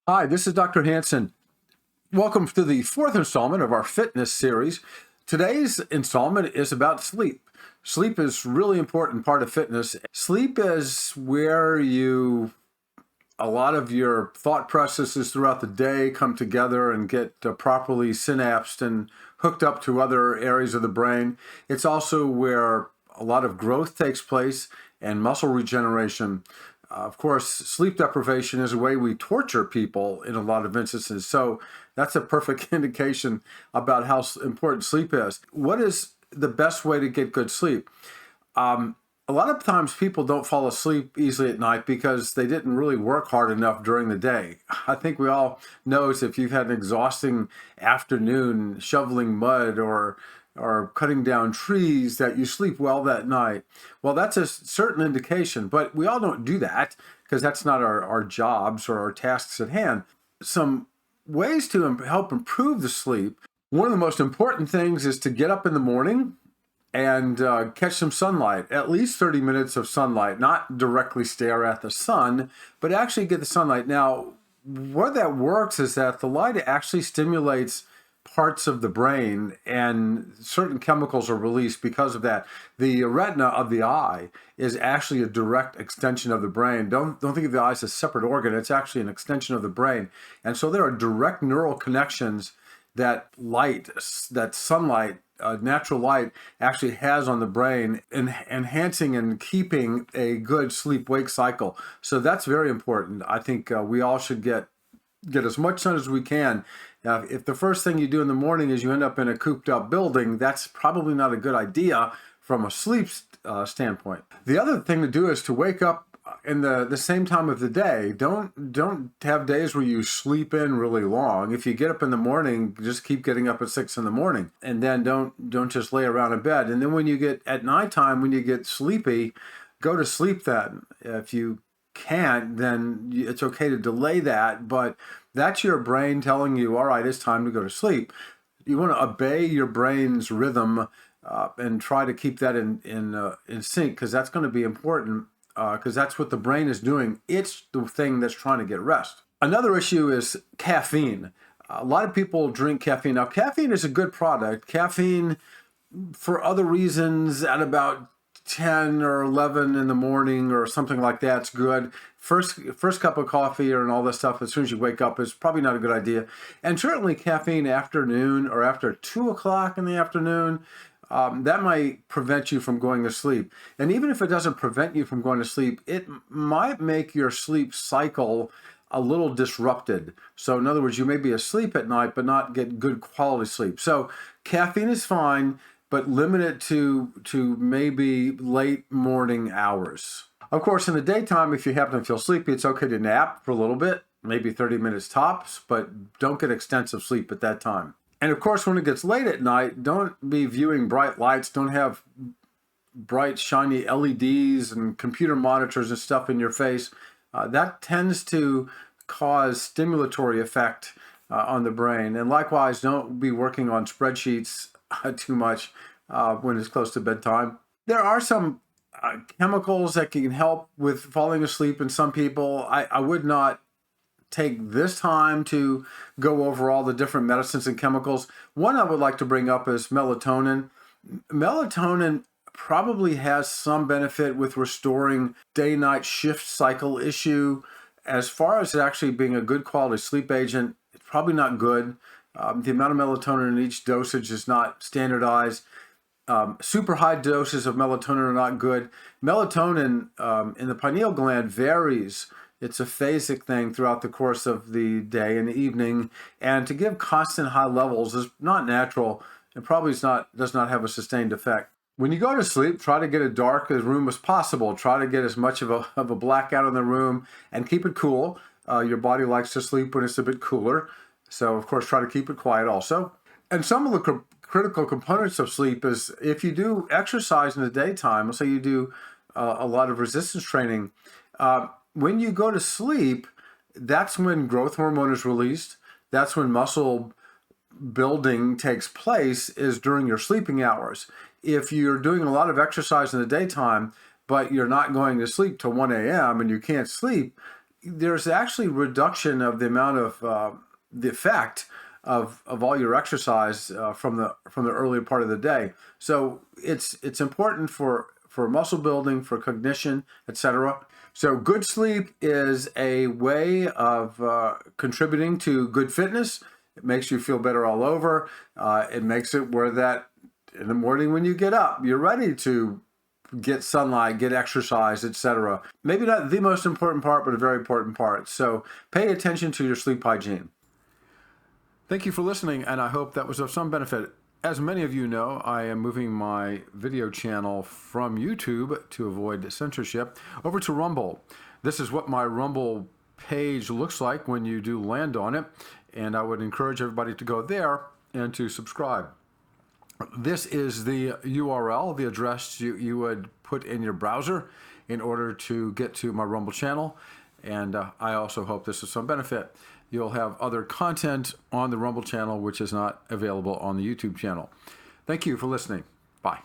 Hi, this is Dr. Hanson. Welcome to the fourth installment of our fitness series. Today's installment is about sleep. Sleep is a really important part of fitness. Sleep is where a lot of your thought processes throughout the day come together and get properly synapsed and hooked up to other areas of the brain. It's also where a lot of growth takes place and muscle regeneration. Of course, sleep deprivation is a way we torture people in a lot of instances. So that's a perfect indication about how important sleep is. What is the best way to get good sleep? A lot of times people don't fall asleep easily at night because they didn't really work hard enough during the day. I think we all know if you've had an exhausting afternoon shoveling mud or cutting down trees that you sleep well that night. Well, that's a certain indication, but we all don't do that because that's not our jobs or our tasks at hand. Some ways to help improve the sleep. One of the most important things is to get up in the morning and catch some sunlight, at least 30 minutes of sunlight, not directly stare at the sun, but actually get the sunlight. Now, where that works is that the light actually stimulates parts of the brain and certain chemicals are released because of that. The retina of the eye is actually a direct extension of the brain. Don't think of the eye as a separate organ. It's actually an extension of the brain. And so there are direct neural connections that sunlight, natural light actually has on the brain, enhancing and keeping a good sleep-wake cycle. So that's very important. I think we all should get as much sun as we can. If the first thing you do in the morning is you end up in a cooped up building, that's probably not a good idea from a sleep standpoint. The other thing to do is to wake up in the same time of the day. Don't have days where you sleep in really long. If you get up in the morning, just keep getting up at 6 in the morning, and then don't just lay around in bed. And then when you get at nighttime, when you get sleepy, go to sleep then. If you can't, then it's okay to delay that, but that's your brain telling you, all right, it's time to go to sleep. You want to obey your brain's rhythm and try to keep that in sync, because that's going to be important, because that's what the brain is doing. It's the thing that's trying to get rest. Another issue is caffeine. A lot of people drink caffeine. Now, caffeine is a good product. Caffeine, for other reasons, at about 10 or 11 in the morning or something like that's good. First cup of coffee and all this stuff as soon as you wake up is probably not a good idea. And certainly caffeine afternoon or after 2 o'clock in the afternoon, that might prevent you from going to sleep. And even if it doesn't prevent you from going to sleep, it might make your sleep cycle a little disrupted. So in other words, you may be asleep at night but not get good quality sleep. So caffeine is fine, but limit it to maybe late morning hours. Of course, in the daytime, if you happen to feel sleepy, it's okay to nap for a little bit, maybe 30 minutes tops, but don't get extensive sleep at that time. And of course, when it gets late at night, don't be viewing bright lights. Don't have bright, shiny LEDs and computer monitors and stuff in your face. That tends to cause stimulatory effect on the brain. And likewise, don't be working on spreadsheets too much when it's close to bedtime. There are some chemicals that can help with falling asleep in some people. I would not take this time to go over all the different medicines and chemicals. One I would like to bring up is melatonin. Melatonin probably has some benefit with restoring day-night shift cycle issue. As far as actually being a good quality sleep agent, it's probably not good. The amount of melatonin in each dosage is not standardized. Super high doses of melatonin are not good. Melatonin in the pineal gland varies. It's a phasic thing throughout the course of the day and the evening. And to give constant high levels is not natural and probably does not have a sustained effect. When you go to sleep, try to get as dark a room as possible. Try to get as much of a blackout in the room and keep it cool. Your body likes to sleep when it's a bit cooler. So, of course, try to keep it quiet also. And some of the critical components of sleep is if you do exercise in the daytime, let's say you do a lot of resistance training, when you go to sleep, that's when growth hormone is released. That's when muscle building takes place, is during your sleeping hours. If you're doing a lot of exercise in the daytime, but you're not going to sleep till 1 a.m. and you can't sleep, there's actually reduction of the amount of the effect of all your exercise from the earlier part of the day. So it's important for muscle building, for cognition, etc. So good sleep is a way of contributing to good fitness. It makes you feel better all over. It makes it where that in the morning when you get up, you're ready to get sunlight, get exercise, etc. Maybe not the most important part, but a very important part. So pay attention to your sleep hygiene. Thank you for listening, and I hope that was of some benefit. As many of you know, I am moving my video channel from YouTube to avoid censorship over to Rumble. This is what my Rumble page looks like when you do land on it, and I would encourage everybody to go there and to subscribe. This is the URL, the address you would put in your browser in order to get to my Rumble channel, and I also hope this is some benefit. You'll have other content on the Rumble channel which is not available on the YouTube channel. Thank you for listening. Bye.